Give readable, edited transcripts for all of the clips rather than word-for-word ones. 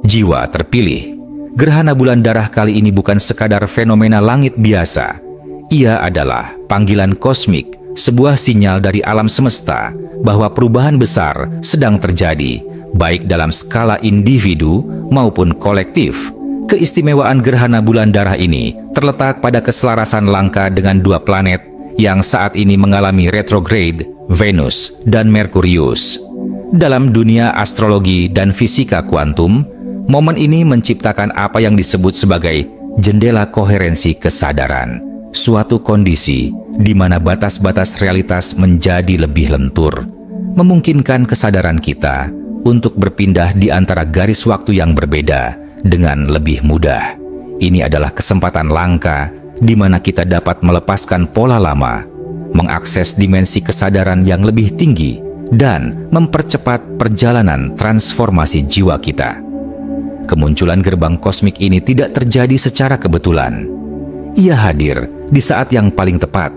jiwa terpilih. Gerhana bulan darah kali ini bukan sekadar fenomena langit biasa. Ia adalah panggilan kosmik, sebuah sinyal dari alam semesta bahwa perubahan besar sedang terjadi, baik dalam skala individu maupun kolektif. Keistimewaan gerhana bulan darah ini terletak pada keselarasan langka dengan dua planet yang saat ini mengalami retrograde, Venus dan Merkurius. Dalam dunia astrologi dan fisika kuantum, momen ini menciptakan apa yang disebut sebagai jendela koherensi kesadaran, suatu kondisi di mana batas-batas realitas menjadi lebih lentur, memungkinkan kesadaran kita untuk berpindah di antara garis waktu yang berbeda dengan lebih mudah. Ini adalah kesempatan langka di mana kita dapat melepaskan pola lama, mengakses dimensi kesadaran yang lebih tinggi, dan mempercepat perjalanan transformasi jiwa kita. Kemunculan gerbang kosmik ini tidak terjadi secara kebetulan. Ia hadir di saat yang paling tepat,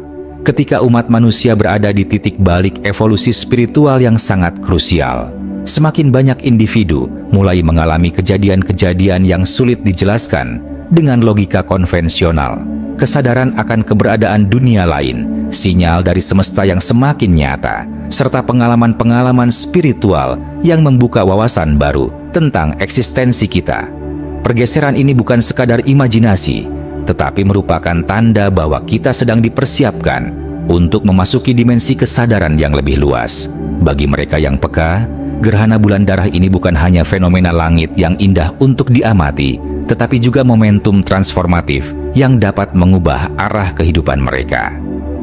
ketika umat manusia berada di titik balik evolusi spiritual yang sangat krusial. Semakin banyak individu mulai mengalami kejadian-kejadian yang sulit dijelaskan dengan logika konvensional. Kesadaran akan keberadaan dunia lain, sinyal dari semesta yang semakin nyata, serta pengalaman-pengalaman spiritual yang membuka wawasan baru tentang eksistensi kita. Pergeseran ini bukan sekadar imajinasi, tetapi merupakan tanda bahwa kita sedang dipersiapkan untuk memasuki dimensi kesadaran yang lebih luas. Bagi mereka yang peka, gerhana bulan darah ini bukan hanya fenomena langit yang indah untuk diamati, tetapi juga momentum transformatif yang dapat mengubah arah kehidupan mereka.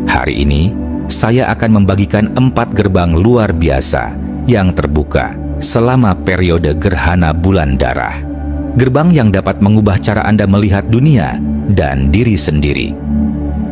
Hari ini, saya akan membagikan 4 gerbang luar biasa yang terbuka selama periode gerhana bulan darah. Gerbang yang dapat mengubah cara Anda melihat dunia dan diri sendiri.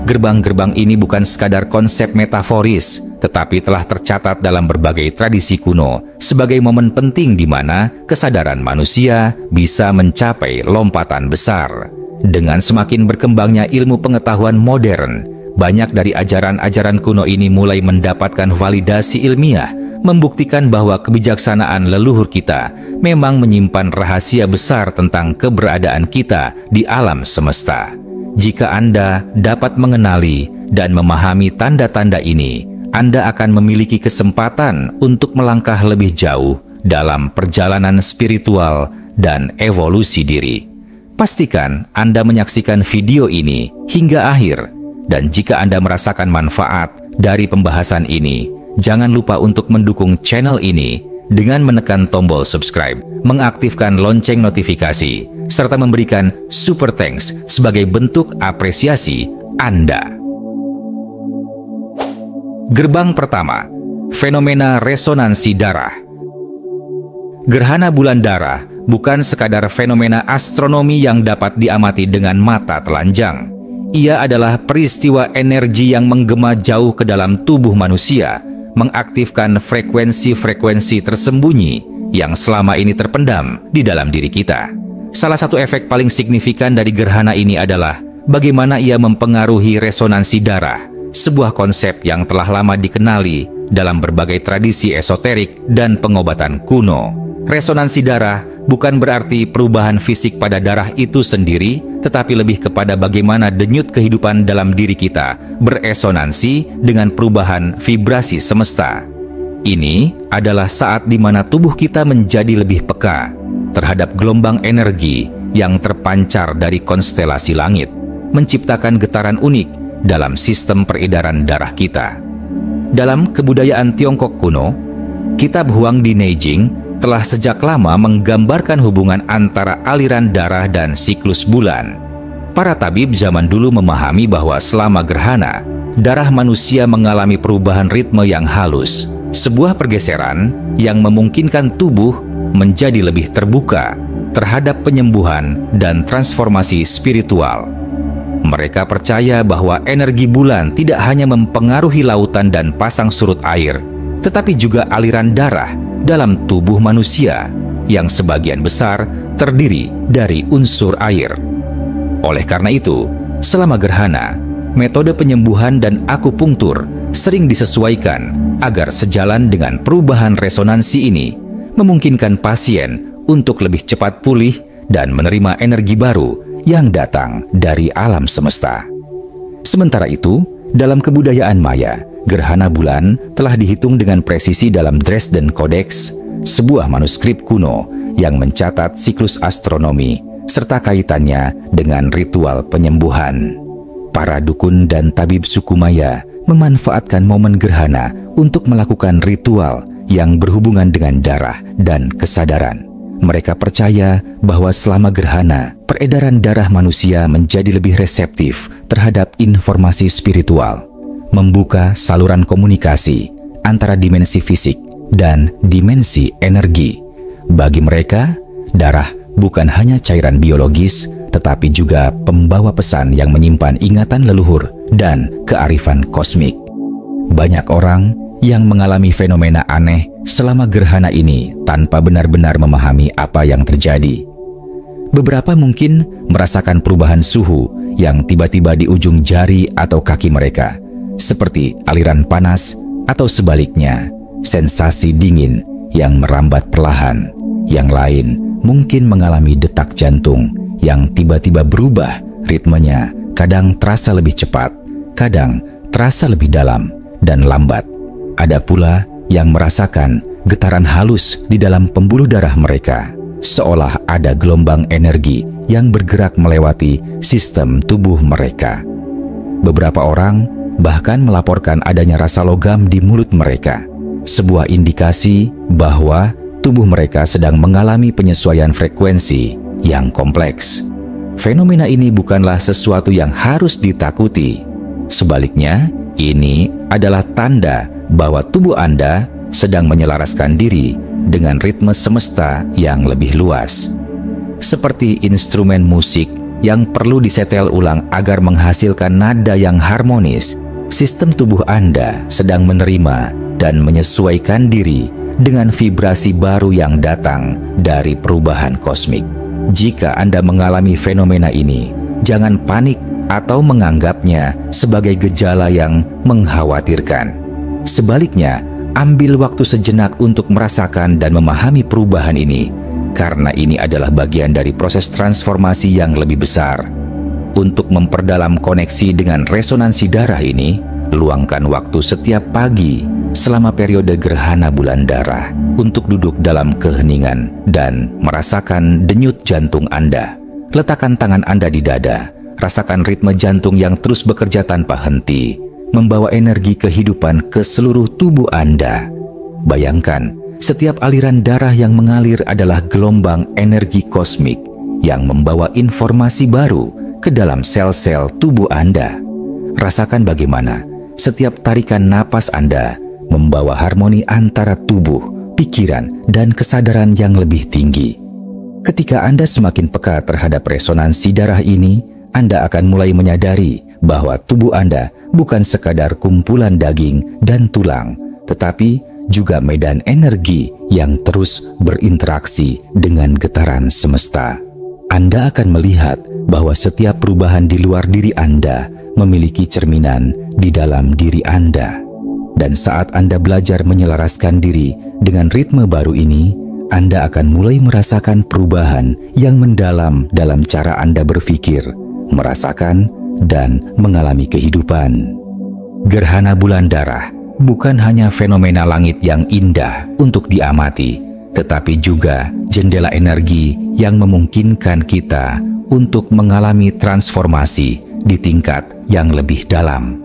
Gerbang-gerbang ini bukan sekadar konsep metaforis, tetapi telah tercatat dalam berbagai tradisi kuno sebagai momen penting di mana kesadaran manusia bisa mencapai lompatan besar. Dengan semakin berkembangnya ilmu pengetahuan modern, banyak dari ajaran-ajaran kuno ini mulai mendapatkan validasi ilmiah, membuktikan bahwa kebijaksanaan leluhur kita memang menyimpan rahasia besar tentang keberadaan kita di alam semesta. Jika Anda dapat mengenali dan memahami tanda-tanda ini, Anda akan memiliki kesempatan untuk melangkah lebih jauh dalam perjalanan spiritual dan evolusi diri. Pastikan Anda menyaksikan video ini hingga akhir, dan jika Anda merasakan manfaat dari pembahasan ini, jangan lupa untuk mendukung channel ini dengan menekan tombol subscribe, mengaktifkan lonceng notifikasi, serta memberikan super thanks sebagai bentuk apresiasi Anda. Gerbang pertama, fenomena resonansi darah. Gerhana bulan darah bukan sekadar fenomena astronomi yang dapat diamati dengan mata telanjang. Ia adalah peristiwa energi yang menggema jauh ke dalam tubuh manusia, mengaktifkan frekuensi-frekuensi tersembunyi yang selama ini terpendam di dalam diri kita. Salah satu efek paling signifikan dari gerhana ini adalah bagaimana ia mempengaruhi resonansi darah, sebuah konsep yang telah lama dikenali dalam berbagai tradisi esoterik dan pengobatan kuno. Resonansi darah bukan berarti perubahan fisik pada darah itu sendiri, tetapi lebih kepada bagaimana denyut kehidupan dalam diri kita beresonansi dengan perubahan vibrasi semesta. Ini adalah saat di mana tubuh kita menjadi lebih peka terhadap gelombang energi yang terpancar dari konstelasi langit, menciptakan getaran unik dalam sistem peredaran darah kita. Dalam kebudayaan Tiongkok kuno, kitab Huang di Neijing telah sejak lama menggambarkan hubungan antara aliran darah dan siklus bulan. Para tabib zaman dulu memahami bahwa selama gerhana, darah manusia mengalami perubahan ritme yang halus, sebuah pergeseran yang memungkinkan tubuh menjadi lebih terbuka terhadap penyembuhan dan transformasi spiritual. Mereka percaya bahwa energi bulan tidak hanya mempengaruhi lautan dan pasang surut air, tetapi juga aliran darah dalam tubuh manusia yang sebagian besar terdiri dari unsur air. Oleh karena itu, selama gerhana, metode penyembuhan dan akupunktur sering disesuaikan agar sejalan dengan perubahan resonansi ini, memungkinkan pasien untuk lebih cepat pulih dan menerima energi baru yang datang dari alam semesta. Sementara itu, dalam kebudayaan Maya, gerhana bulan telah dihitung dengan presisi dalam Dresden Codex, sebuah manuskrip kuno yang mencatat siklus astronomi serta kaitannya dengan ritual penyembuhan. Para dukun dan tabib suku Maya memanfaatkan momen gerhana untuk melakukan ritual yang berhubungan dengan darah dan kesadaran. Mereka percaya bahwa selama gerhana, peredaran darah manusia menjadi lebih reseptif terhadap informasi spiritual, membuka saluran komunikasi antara dimensi fisik dan dimensi energi. Bagi mereka, darah bukan hanya cairan biologis, tetapi juga pembawa pesan yang menyimpan ingatan leluhur dan kearifan kosmik. Banyak orang yang mengalami fenomena aneh selama gerhana ini tanpa benar-benar memahami apa yang terjadi. Beberapa mungkin merasakan perubahan suhu yang tiba-tiba di ujung jari atau kaki mereka, seperti aliran panas atau sebaliknya, sensasi dingin yang merambat perlahan. Yang lain mungkin mengalami detak jantung yang tiba-tiba berubah ritmenya, kadang terasa lebih cepat, kadang terasa lebih dalam dan lambat. Ada pula yang merasakan getaran halus di dalam pembuluh darah mereka, seolah ada gelombang energi yang bergerak melewati sistem tubuh mereka. Beberapa orang bahkan melaporkan adanya rasa logam di mulut mereka, sebuah indikasi bahwa tubuh mereka sedang mengalami penyesuaian frekuensi yang kompleks. Fenomena ini bukanlah sesuatu yang harus ditakuti. Sebaliknya, ini adalah tanda bahwa tubuh Anda sedang menyelaraskan diri dengan ritme semesta yang lebih luas. Seperti instrumen musik yang perlu disetel ulang agar menghasilkan nada yang harmonis, sistem tubuh Anda sedang menerima dan menyesuaikan diri dengan vibrasi baru yang datang dari perubahan kosmik. Jika Anda mengalami fenomena ini, jangan panik atau menganggapnya sebagai gejala yang mengkhawatirkan. Sebaliknya, ambil waktu sejenak untuk merasakan dan memahami perubahan ini, karena ini adalah bagian dari proses transformasi yang lebih besar. Untuk memperdalam koneksi dengan resonansi darah ini, luangkan waktu setiap pagi selama periode gerhana bulan darah untuk duduk dalam keheningan dan merasakan denyut jantung Anda. Letakkan tangan Anda di dada, rasakan ritme jantung yang terus bekerja tanpa henti, membawa energi kehidupan ke seluruh tubuh Anda. Bayangkan, setiap aliran darah yang mengalir adalah gelombang energi kosmik yang membawa informasi baru ke dalam sel-sel tubuh Anda. Rasakan bagaimana setiap tarikan napas Anda membawa harmoni antara tubuh, pikiran, dan kesadaran yang lebih tinggi. Ketika Anda semakin peka terhadap resonansi darah ini, Anda akan mulai menyadari bahwa tubuh Anda bukan sekadar kumpulan daging dan tulang, tetapi juga medan energi yang terus berinteraksi dengan getaran semesta. Anda akan melihat bahwa setiap perubahan di luar diri Anda memiliki cerminan di dalam diri Anda. Dan saat Anda belajar menyelaraskan diri dengan ritme baru ini, Anda akan mulai merasakan perubahan yang mendalam dalam cara Anda berpikir, merasakan, dan mengalami kehidupan. Gerhana bulan darah bukan hanya fenomena langit yang indah untuk diamati, tetapi juga jendela energi yang memungkinkan kita untuk mengalami transformasi di tingkat yang lebih dalam.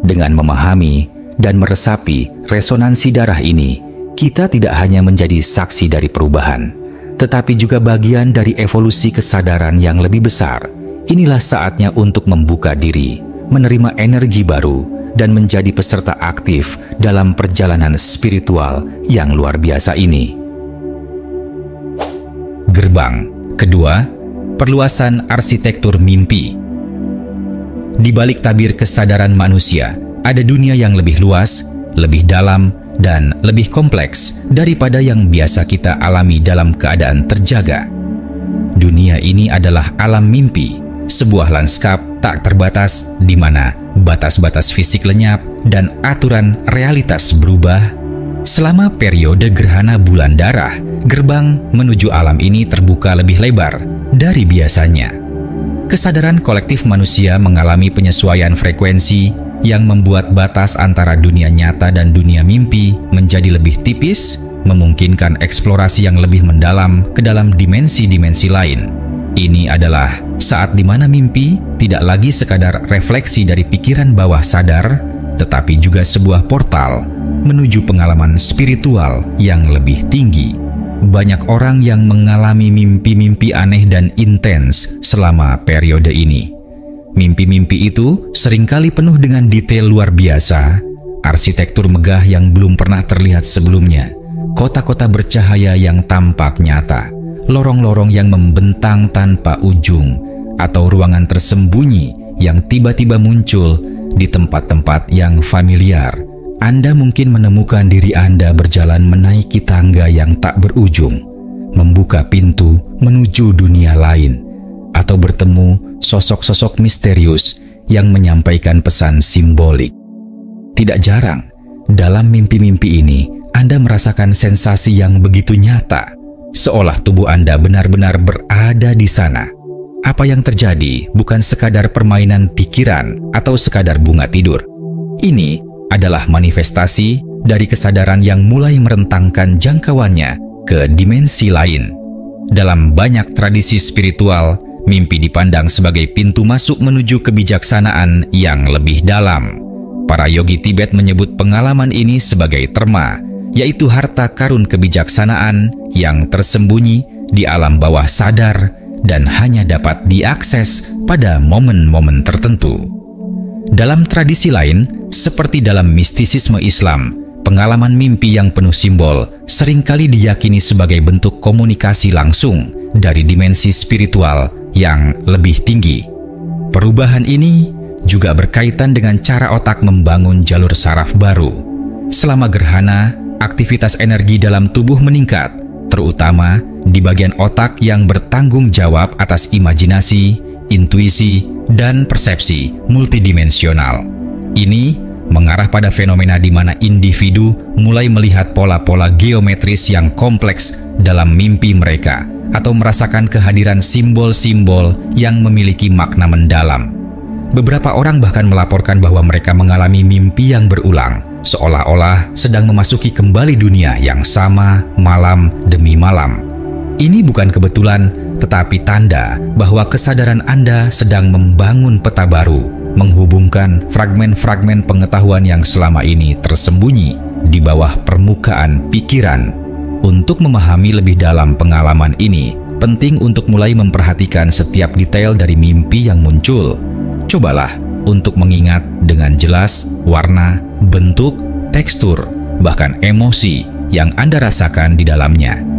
Dengan memahami dan meresapi resonansi darah ini, kita tidak hanya menjadi saksi dari perubahan, tetapi juga bagian dari evolusi kesadaran yang lebih besar. Inilah saatnya untuk membuka diri, menerima energi baru, dan menjadi peserta aktif dalam perjalanan spiritual yang luar biasa ini. Gerbang kedua, perluasan arsitektur mimpi. Di balik tabir kesadaran manusia, ada dunia yang lebih luas, lebih dalam, dan lebih kompleks daripada yang biasa kita alami dalam keadaan terjaga. Dunia ini adalah alam mimpi, sebuah lanskap tak terbatas di mana batas-batas fisik lenyap dan aturan realitas berubah. Selama periode gerhana bulan darah, gerbang menuju alam ini terbuka lebih lebar dari biasanya. Kesadaran kolektif manusia mengalami penyesuaian frekuensi yang membuat batas antara dunia nyata dan dunia mimpi menjadi lebih tipis, memungkinkan eksplorasi yang lebih mendalam ke dalam dimensi-dimensi lain. Ini adalah saat di mana mimpi tidak lagi sekadar refleksi dari pikiran bawah sadar, tetapi juga sebuah portal menuju pengalaman spiritual yang lebih tinggi. Banyak orang yang mengalami mimpi-mimpi aneh dan intens selama periode ini. Mimpi-mimpi itu seringkali penuh dengan detail luar biasa, arsitektur megah yang belum pernah terlihat sebelumnya, kota-kota bercahaya yang tampak nyata, lorong-lorong yang membentang tanpa ujung, atau ruangan tersembunyi yang tiba-tiba muncul di tempat-tempat yang familiar. Anda mungkin menemukan diri Anda berjalan menaiki tangga yang tak berujung, membuka pintu menuju dunia lain, atau bertemu sosok-sosok misterius yang menyampaikan pesan simbolik. Tidak jarang, dalam mimpi-mimpi ini, Anda merasakan sensasi yang begitu nyata, seolah tubuh Anda benar-benar berada di sana. Apa yang terjadi bukan sekadar permainan pikiran atau sekadar bunga tidur. Ini adalah manifestasi dari kesadaran yang mulai merentangkan jangkauannya ke dimensi lain. Dalam banyak tradisi spiritual, mimpi dipandang sebagai pintu masuk menuju kebijaksanaan yang lebih dalam. Para yogi Tibet menyebut pengalaman ini sebagai terma, yaitu harta karun kebijaksanaan yang tersembunyi di alam bawah sadar dan hanya dapat diakses pada momen-momen tertentu. Dalam tradisi lain, seperti dalam mistisisme Islam, pengalaman mimpi yang penuh simbol seringkali diyakini sebagai bentuk komunikasi langsung dari dimensi spiritual yang lebih tinggi. Perubahan ini juga berkaitan dengan cara otak membangun jalur saraf baru. Selama gerhana, aktivitas energi dalam tubuh meningkat, terutama di bagian otak yang bertanggung jawab atas imajinasi, intuisi, dan persepsi multidimensional. Ini mengarah pada fenomena di mana individu mulai melihat pola-pola geometris yang kompleks dalam mimpi mereka atau merasakan kehadiran simbol-simbol yang memiliki makna mendalam. Beberapa orang bahkan melaporkan bahwa mereka mengalami mimpi yang berulang, seolah-olah sedang memasuki kembali dunia yang sama malam demi malam. Ini bukan kebetulan, tetapi tanda bahwa kesadaran Anda sedang membangun peta baru, menghubungkan fragmen-fragmen pengetahuan yang selama ini tersembunyi di bawah permukaan pikiran. Untuk memahami lebih dalam pengalaman ini, penting untuk mulai memperhatikan setiap detail dari mimpi yang muncul. Cobalah untuk mengingat dengan jelas warna, bentuk, tekstur, bahkan emosi yang Anda rasakan di dalamnya.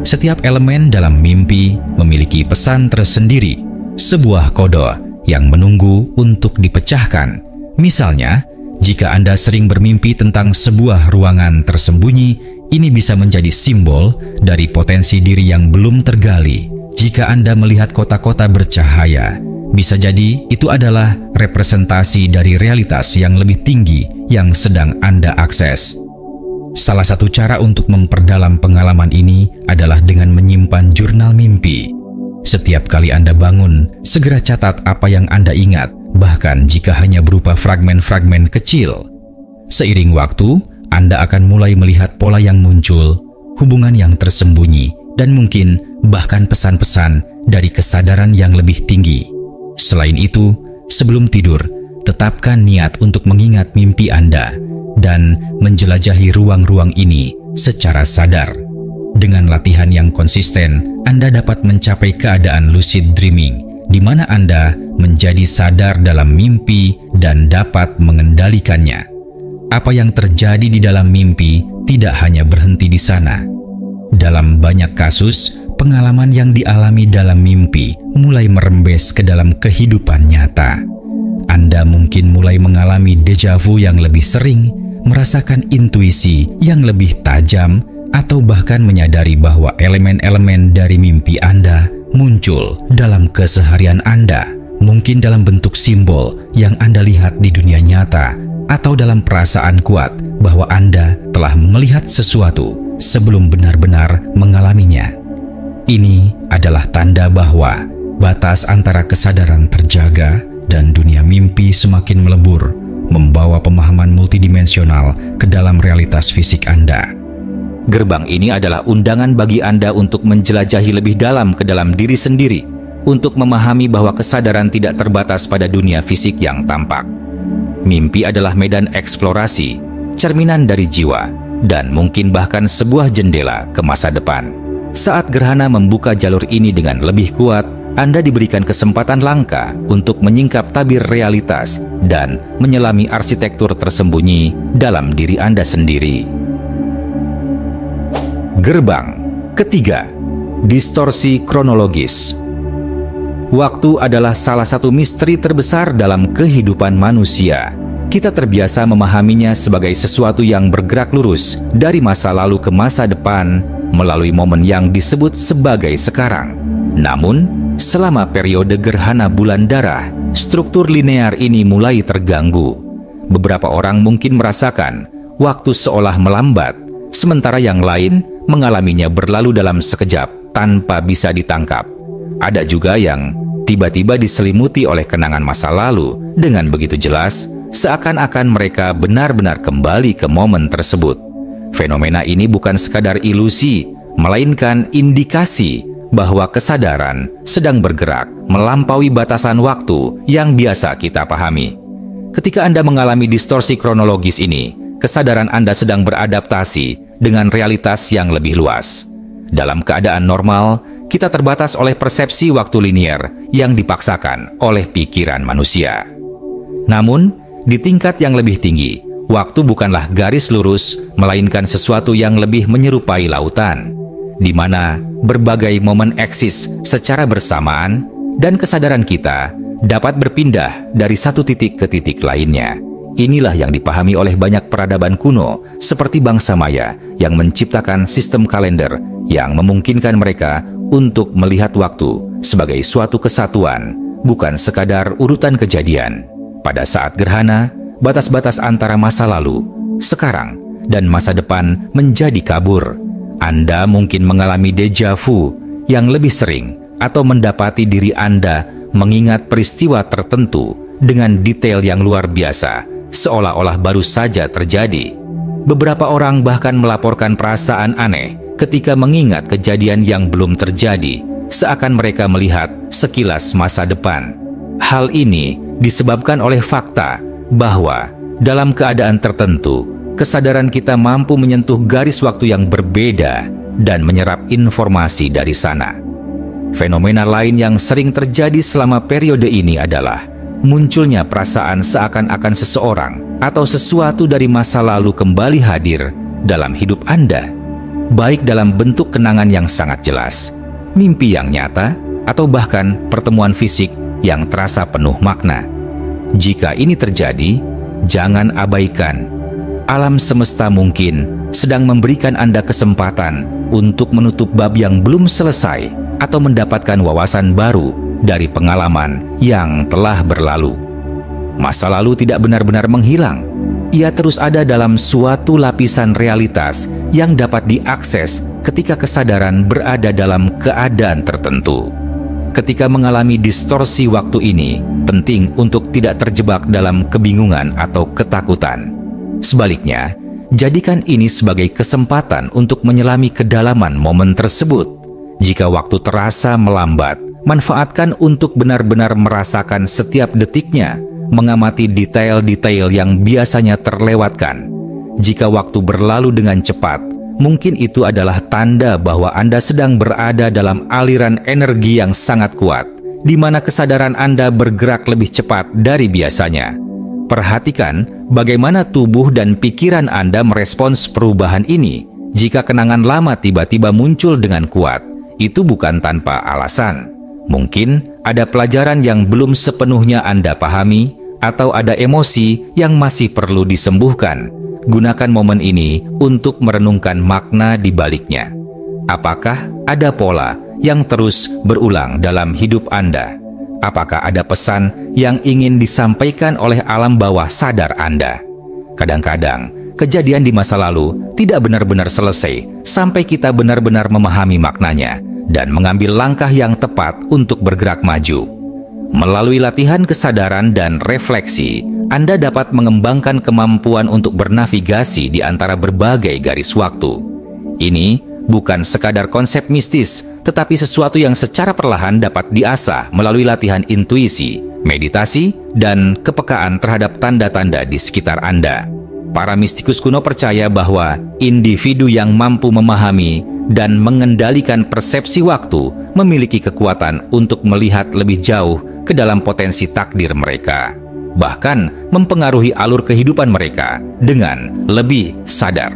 Setiap elemen dalam mimpi memiliki pesan tersendiri, sebuah kode yang menunggu untuk dipecahkan. Misalnya, jika Anda sering bermimpi tentang sebuah ruangan tersembunyi, ini bisa menjadi simbol dari potensi diri yang belum tergali. Jika Anda melihat kota-kota bercahaya, bisa jadi itu adalah representasi dari realitas yang lebih tinggi yang sedang Anda akses. Salah satu cara untuk memperdalam pengalaman ini adalah dengan menyimpan jurnal mimpi. Setiap kali Anda bangun, segera catat apa yang Anda ingat, bahkan jika hanya berupa fragmen-fragmen kecil. Seiring waktu, Anda akan mulai melihat pola yang muncul, hubungan yang tersembunyi, dan mungkin bahkan pesan-pesan dari kesadaran yang lebih tinggi. Selain itu, sebelum tidur, tetapkan niat untuk mengingat mimpi Anda dan menjelajahi ruang-ruang ini secara sadar. Dengan latihan yang konsisten, Anda dapat mencapai keadaan lucid dreaming, di mana Anda menjadi sadar dalam mimpi dan dapat mengendalikannya. Apa yang terjadi di dalam mimpi tidak hanya berhenti di sana. Dalam banyak kasus, pengalaman yang dialami dalam mimpi mulai merembes ke dalam kehidupan nyata. Anda mungkin mulai mengalami deja vu yang lebih sering, merasakan intuisi yang lebih tajam, atau bahkan menyadari bahwa elemen-elemen dari mimpi Anda muncul dalam keseharian Anda, mungkin dalam bentuk simbol yang Anda lihat di dunia nyata, atau dalam perasaan kuat bahwa Anda telah melihat sesuatu sebelum benar-benar mengalaminya. Ini adalah tanda bahwa batas antara kesadaran terjaga dan dunia mimpi semakin melebur, membawa pemahaman multidimensional ke dalam realitas fisik Anda. Gerbang ini adalah undangan bagi Anda untuk menjelajahi lebih dalam ke dalam diri sendiri, untuk memahami bahwa kesadaran tidak terbatas pada dunia fisik yang tampak. Mimpi adalah medan eksplorasi, cerminan dari jiwa, dan mungkin bahkan sebuah jendela ke masa depan. Saat gerhana membuka jalur ini dengan lebih kuat, Anda diberikan kesempatan langka untuk menyingkap tabir realitas dan menyelami arsitektur tersembunyi dalam diri Anda sendiri. Gerbang ketiga, distorsi kronologis. Waktu adalah salah satu misteri terbesar dalam kehidupan manusia. Kita terbiasa memahaminya sebagai sesuatu yang bergerak lurus dari masa lalu ke masa depan melalui momen yang disebut sebagai sekarang. Namun, selama periode gerhana bulan darah, struktur linear ini mulai terganggu. Beberapa orang mungkin merasakan waktu seolah melambat, sementara yang lain mengalaminya berlalu dalam sekejap tanpa bisa ditangkap. Ada juga yang tiba-tiba diselimuti oleh kenangan masa lalu dengan begitu jelas, seakan-akan mereka benar-benar kembali ke momen tersebut. Fenomena ini bukan sekadar ilusi, melainkan indikasi bahwa kesadaran sedang bergerak melampaui batasan waktu yang biasa kita pahami. Ketika Anda mengalami distorsi kronologis ini, kesadaran Anda sedang beradaptasi dengan realitas yang lebih luas. Dalam keadaan normal, kita terbatas oleh persepsi waktu linier yang dipaksakan oleh pikiran manusia. Namun, di tingkat yang lebih tinggi, waktu bukanlah garis lurus, melainkan sesuatu yang lebih menyerupai lautan, di mana berbagai momen eksis secara bersamaan dan kesadaran kita dapat berpindah dari satu titik ke titik lainnya. Inilah yang dipahami oleh banyak peradaban kuno, seperti bangsa Maya yang menciptakan sistem kalender yang memungkinkan mereka untuk melihat waktu sebagai suatu kesatuan, bukan sekadar urutan kejadian. Pada saat gerhana, batas-batas antara masa lalu, sekarang, dan masa depan menjadi kabur. Anda mungkin mengalami deja vu yang lebih sering atau mendapati diri Anda mengingat peristiwa tertentu dengan detail yang luar biasa, seolah-olah baru saja terjadi. Beberapa orang bahkan melaporkan perasaan aneh ketika mengingat kejadian yang belum terjadi, seakan mereka melihat sekilas masa depan. Hal ini disebabkan oleh fakta bahwa dalam keadaan tertentu, kesadaran kita mampu menyentuh garis waktu yang berbeda dan menyerap informasi dari sana. Fenomena lain yang sering terjadi selama periode ini adalah munculnya perasaan seakan-akan seseorang atau sesuatu dari masa lalu kembali hadir dalam hidup Anda, baik dalam bentuk kenangan yang sangat jelas, mimpi yang nyata, atau bahkan pertemuan fisik yang terasa penuh makna. Jika ini terjadi, jangan abaikan. Alam semesta mungkin sedang memberikan Anda kesempatan untuk menutup bab yang belum selesai atau mendapatkan wawasan baru dari pengalaman yang telah berlalu. Masa lalu tidak benar-benar menghilang. Ia terus ada dalam suatu lapisan realitas yang dapat diakses ketika kesadaran berada dalam keadaan tertentu. Ketika mengalami distorsi waktu ini, penting untuk tidak terjebak dalam kebingungan atau ketakutan. Sebaliknya, jadikan ini sebagai kesempatan untuk menyelami kedalaman momen tersebut. Jika waktu terasa melambat, manfaatkan untuk benar-benar merasakan setiap detiknya, mengamati detail-detail yang biasanya terlewatkan. Jika waktu berlalu dengan cepat, mungkin itu adalah tanda bahwa Anda sedang berada dalam aliran energi yang sangat kuat, di mana kesadaran Anda bergerak lebih cepat dari biasanya. Perhatikan bagaimana tubuh dan pikiran Anda merespons perubahan ini. Jika kenangan lama tiba-tiba muncul dengan kuat, itu bukan tanpa alasan. Mungkin ada pelajaran yang belum sepenuhnya Anda pahami, atau ada emosi yang masih perlu disembuhkan. Gunakan momen ini untuk merenungkan makna di baliknya. Apakah ada pola yang terus berulang dalam hidup Anda? Apakah ada pesan yang ingin disampaikan oleh alam bawah sadar Anda? Kadang-kadang, kejadian di masa lalu tidak benar-benar selesai sampai kita benar-benar memahami maknanya dan mengambil langkah yang tepat untuk bergerak maju. Melalui latihan kesadaran dan refleksi, Anda dapat mengembangkan kemampuan untuk bernavigasi di antara berbagai garis waktu. Ini bukan sekadar konsep mistis, tetapi sesuatu yang secara perlahan dapat diasah melalui latihan intuisi, meditasi, dan kepekaan terhadap tanda-tanda di sekitar Anda. Para mistikus kuno percaya bahwa individu yang mampu memahami dan mengendalikan persepsi waktu memiliki kekuatan untuk melihat lebih jauh ke dalam potensi takdir mereka, bahkan mempengaruhi alur kehidupan mereka dengan lebih sadar.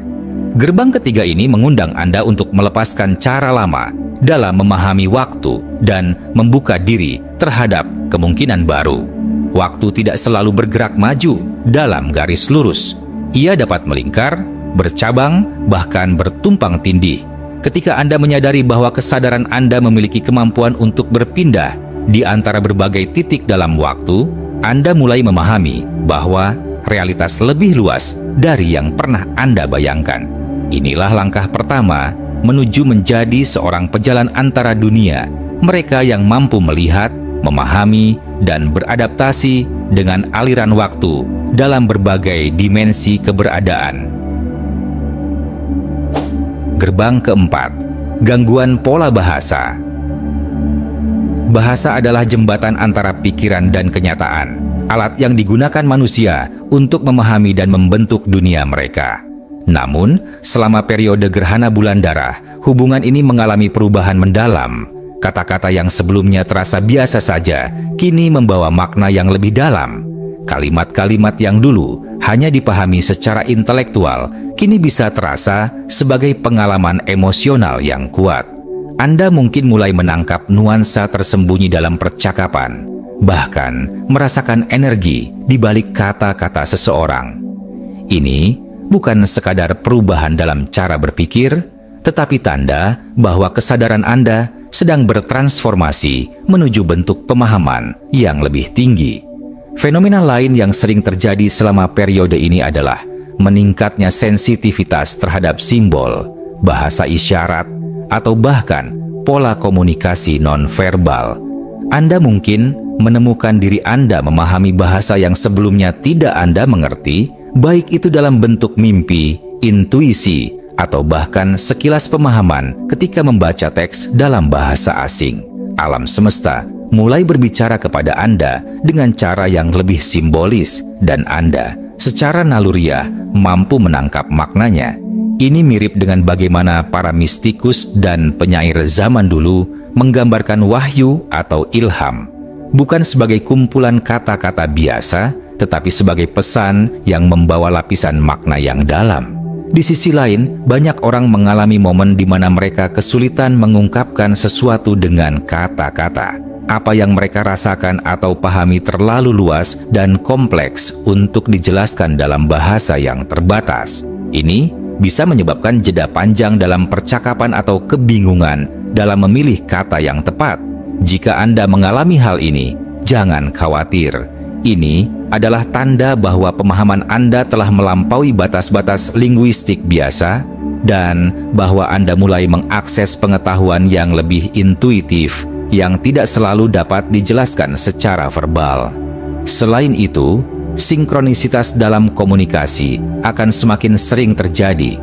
Gerbang ketiga ini mengundang Anda untuk melepaskan cara lama dalam memahami waktu dan membuka diri terhadap kemungkinan baru. Waktu tidak selalu bergerak maju dalam garis lurus. Ia dapat melingkar, bercabang, bahkan bertumpang tindih. Ketika Anda menyadari bahwa kesadaran Anda memiliki kemampuan untuk berpindah di antara berbagai titik dalam waktu, Anda mulai memahami bahwa realitas lebih luas dari yang pernah Anda bayangkan. Inilah langkah pertama menuju menjadi seorang pejalan antara dunia, mereka yang mampu melihat, memahami, dan beradaptasi dengan aliran waktu dalam berbagai dimensi keberadaan. Gerbang keempat, gangguan pola bahasa. Bahasa adalah jembatan antara pikiran dan kenyataan, alat yang digunakan manusia untuk memahami dan membentuk dunia mereka. Namun, selama periode gerhana bulan darah, hubungan ini mengalami perubahan mendalam. Kata-kata yang sebelumnya terasa biasa saja, kini membawa makna yang lebih dalam. Kalimat-kalimat yang dulu hanya dipahami secara intelektual, kini bisa terasa sebagai pengalaman emosional yang kuat. Anda mungkin mulai menangkap nuansa tersembunyi dalam percakapan, bahkan merasakan energi di balik kata-kata seseorang. Ini bukan sekadar perubahan dalam cara berpikir, tetapi tanda bahwa kesadaran Anda sedang bertransformasi menuju bentuk pemahaman yang lebih tinggi. Fenomena lain yang sering terjadi selama periode ini adalah meningkatnya sensitivitas terhadap simbol, bahasa isyarat, atau bahkan pola komunikasi nonverbal. Anda mungkin menemukan diri Anda memahami bahasa yang sebelumnya tidak Anda mengerti, baik itu dalam bentuk mimpi, intuisi, atau bahkan sekilas pemahaman ketika membaca teks dalam bahasa asing. Alam semesta mulai berbicara kepada Anda dengan cara yang lebih simbolis, dan Anda secara naluriah mampu menangkap maknanya. Ini mirip dengan bagaimana para mistikus dan penyair zaman dulu menggambarkan wahyu atau ilham, bukan sebagai kumpulan kata-kata biasa, tetapi sebagai pesan yang membawa lapisan makna yang dalam. Di sisi lain, banyak orang mengalami momen di mana mereka kesulitan mengungkapkan sesuatu dengan kata-kata. Apa yang mereka rasakan atau pahami terlalu luas dan kompleks untuk dijelaskan dalam bahasa yang terbatas. Ini bisa menyebabkan jeda panjang dalam percakapan atau kebingungan dalam memilih kata yang tepat. Jika Anda mengalami hal ini, jangan khawatir. Ini adalah tanda bahwa pemahaman Anda telah melampaui batas-batas linguistik biasa dan bahwa Anda mulai mengakses pengetahuan yang lebih intuitif yang tidak selalu dapat dijelaskan secara verbal. Selain itu, sinkronisitas dalam komunikasi akan semakin sering terjadi.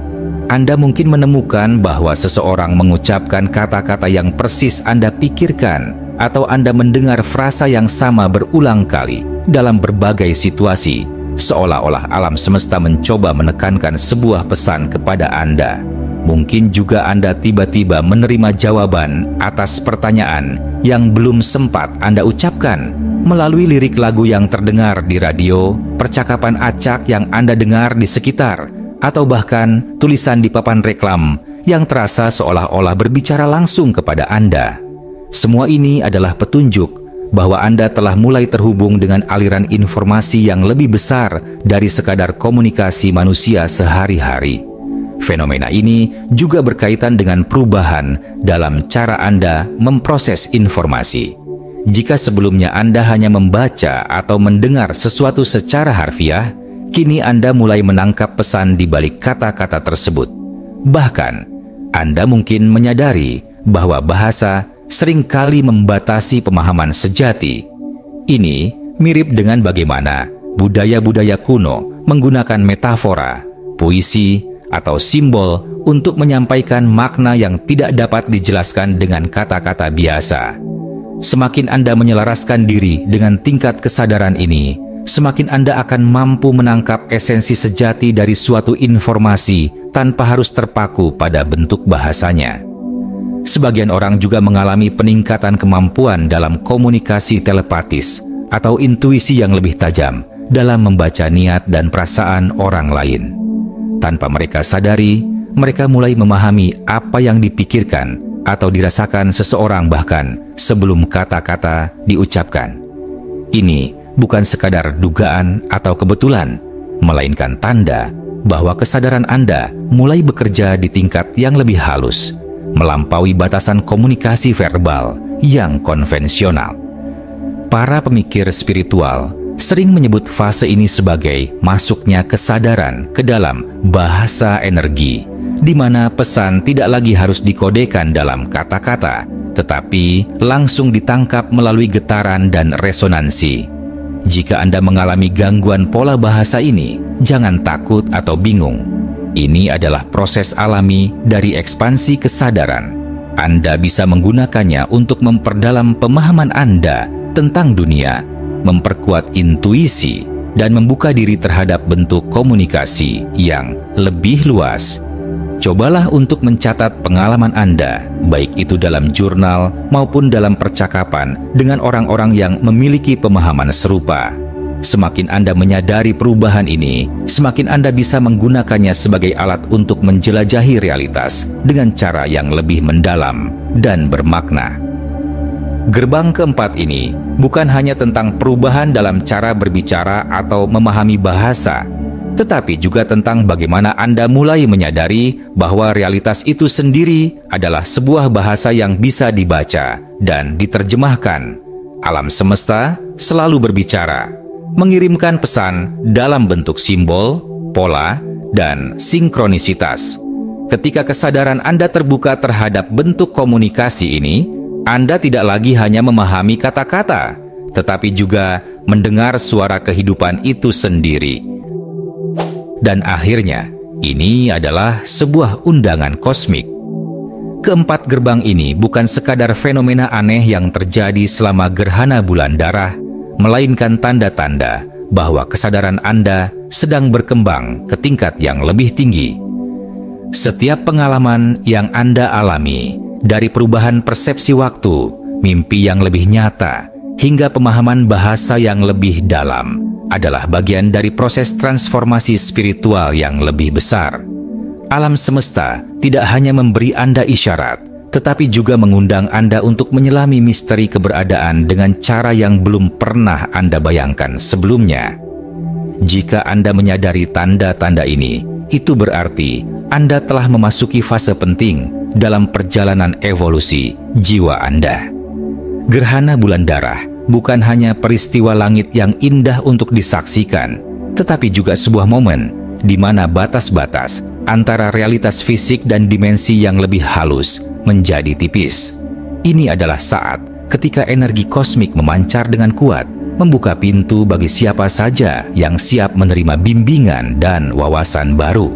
Anda mungkin menemukan bahwa seseorang mengucapkan kata-kata yang persis Anda pikirkan, atau Anda mendengar frasa yang sama berulang kali dalam berbagai situasi, seolah-olah alam semesta mencoba menekankan sebuah pesan kepada Anda. Mungkin juga Anda tiba-tiba menerima jawaban atas pertanyaan yang belum sempat Anda ucapkan melalui lirik lagu yang terdengar di radio, percakapan acak yang Anda dengar di sekitar, atau bahkan tulisan di papan reklam yang terasa seolah-olah berbicara langsung kepada Anda. Semua ini adalah petunjuk bahwa Anda telah mulai terhubung dengan aliran informasi yang lebih besar dari sekadar komunikasi manusia sehari-hari. Fenomena ini juga berkaitan dengan perubahan dalam cara Anda memproses informasi. Jika sebelumnya Anda hanya membaca atau mendengar sesuatu secara harfiah, Kini Anda mulai menangkap pesan di balik kata-kata tersebut. Bahkan, Anda mungkin menyadari bahwa bahasa seringkali membatasi pemahaman sejati. Ini mirip dengan bagaimana budaya-budaya kuno menggunakan metafora, puisi, atau simbol untuk menyampaikan makna yang tidak dapat dijelaskan dengan kata-kata biasa. Semakin Anda menyelaraskan diri dengan tingkat kesadaran ini, semakin Anda akan mampu menangkap esensi sejati dari suatu informasi tanpa harus terpaku pada bentuk bahasanya. Sebagian orang juga mengalami peningkatan kemampuan dalam komunikasi telepatis atau intuisi yang lebih tajam dalam membaca niat dan perasaan orang lain. Tanpa mereka sadari, mereka mulai memahami apa yang dipikirkan atau dirasakan seseorang bahkan sebelum kata-kata diucapkan. Ini bukan sekadar dugaan atau kebetulan, melainkan tanda bahwa kesadaran Anda mulai bekerja di tingkat yang lebih halus, melampaui batasan komunikasi verbal yang konvensional. Para pemikir spiritual sering menyebut fase ini sebagai masuknya kesadaran ke dalam bahasa energi, di mana pesan tidak lagi harus dikodekan dalam kata-kata, tetapi langsung ditangkap melalui getaran dan resonansi. Jika Anda mengalami gangguan pola bahasa ini, jangan takut atau bingung. Ini adalah proses alami dari ekspansi kesadaran. Anda bisa menggunakannya untuk memperdalam pemahaman Anda tentang dunia, memperkuat intuisi, dan membuka diri terhadap bentuk komunikasi yang lebih luas. Cobalah untuk mencatat pengalaman Anda, baik itu dalam jurnal maupun dalam percakapan dengan orang-orang yang memiliki pemahaman serupa. Semakin Anda menyadari perubahan ini, semakin Anda bisa menggunakannya sebagai alat untuk menjelajahi realitas dengan cara yang lebih mendalam dan bermakna. Gerbang keempat ini bukan hanya tentang perubahan dalam cara berbicara atau memahami bahasa, tetapi juga tentang bagaimana Anda mulai menyadari bahwa realitas itu sendiri adalah sebuah bahasa yang bisa dibaca dan diterjemahkan. Alam semesta selalu berbicara, mengirimkan pesan dalam bentuk simbol, pola, dan sinkronisitas. Ketika kesadaran Anda terbuka terhadap bentuk komunikasi ini, Anda tidak lagi hanya memahami kata-kata, tetapi juga mendengar suara kehidupan itu sendiri. Dan akhirnya, ini adalah sebuah undangan kosmik. Keempat gerbang ini bukan sekadar fenomena aneh yang terjadi selama gerhana bulan darah, melainkan tanda-tanda bahwa kesadaran Anda sedang berkembang ke tingkat yang lebih tinggi. Setiap pengalaman yang Anda alami, dari perubahan persepsi waktu, mimpi yang lebih nyata, hingga pemahaman bahasa yang lebih dalam, adalah bagian dari proses transformasi spiritual yang lebih besar. Alam semesta tidak hanya memberi Anda isyarat, tetapi juga mengundang Anda untuk menyelami misteri keberadaan dengan cara yang belum pernah Anda bayangkan sebelumnya. Jika Anda menyadari tanda-tanda ini, itu berarti Anda telah memasuki fase penting dalam perjalanan evolusi jiwa Anda. Gerhana bulan darah bukan hanya peristiwa langit yang indah untuk disaksikan, tetapi juga sebuah momen di mana batas-batas antara realitas fisik dan dimensi yang lebih halus menjadi tipis. Ini adalah saat ketika energi kosmik memancar dengan kuat, membuka pintu bagi siapa saja yang siap menerima bimbingan dan wawasan baru.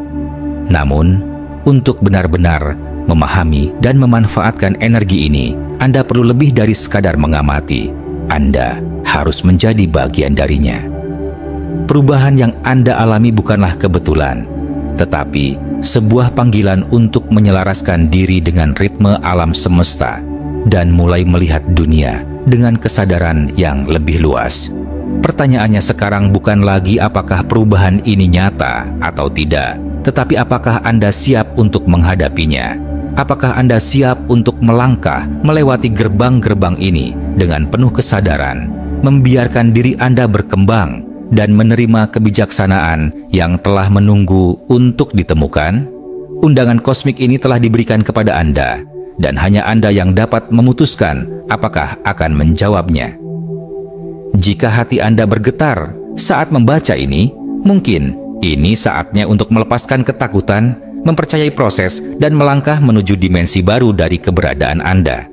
Namun, untuk benar-benar memahami dan memanfaatkan energi ini, Anda perlu lebih dari sekadar mengamati. Anda harus menjadi bagian darinya. Perubahan yang Anda alami bukanlah kebetulan, tetapi sebuah panggilan untuk menyelaraskan diri dengan ritme alam semesta dan mulai melihat dunia dengan kesadaran yang lebih luas. Pertanyaannya sekarang bukan lagi apakah perubahan ini nyata atau tidak, tetapi apakah Anda siap untuk menghadapinya? Apakah Anda siap untuk melangkah melewati gerbang-gerbang ini dengan penuh kesadaran, membiarkan diri Anda berkembang, dan menerima kebijaksanaan yang telah menunggu untuk ditemukan? Undangan kosmik ini telah diberikan kepada Anda, dan hanya Anda yang dapat memutuskan apakah akan menjawabnya. Jika hati Anda bergetar saat membaca ini, Mungkin ini saatnya untuk melepaskan ketakutan, mempercayai proses, dan melangkah menuju dimensi baru dari keberadaan Anda.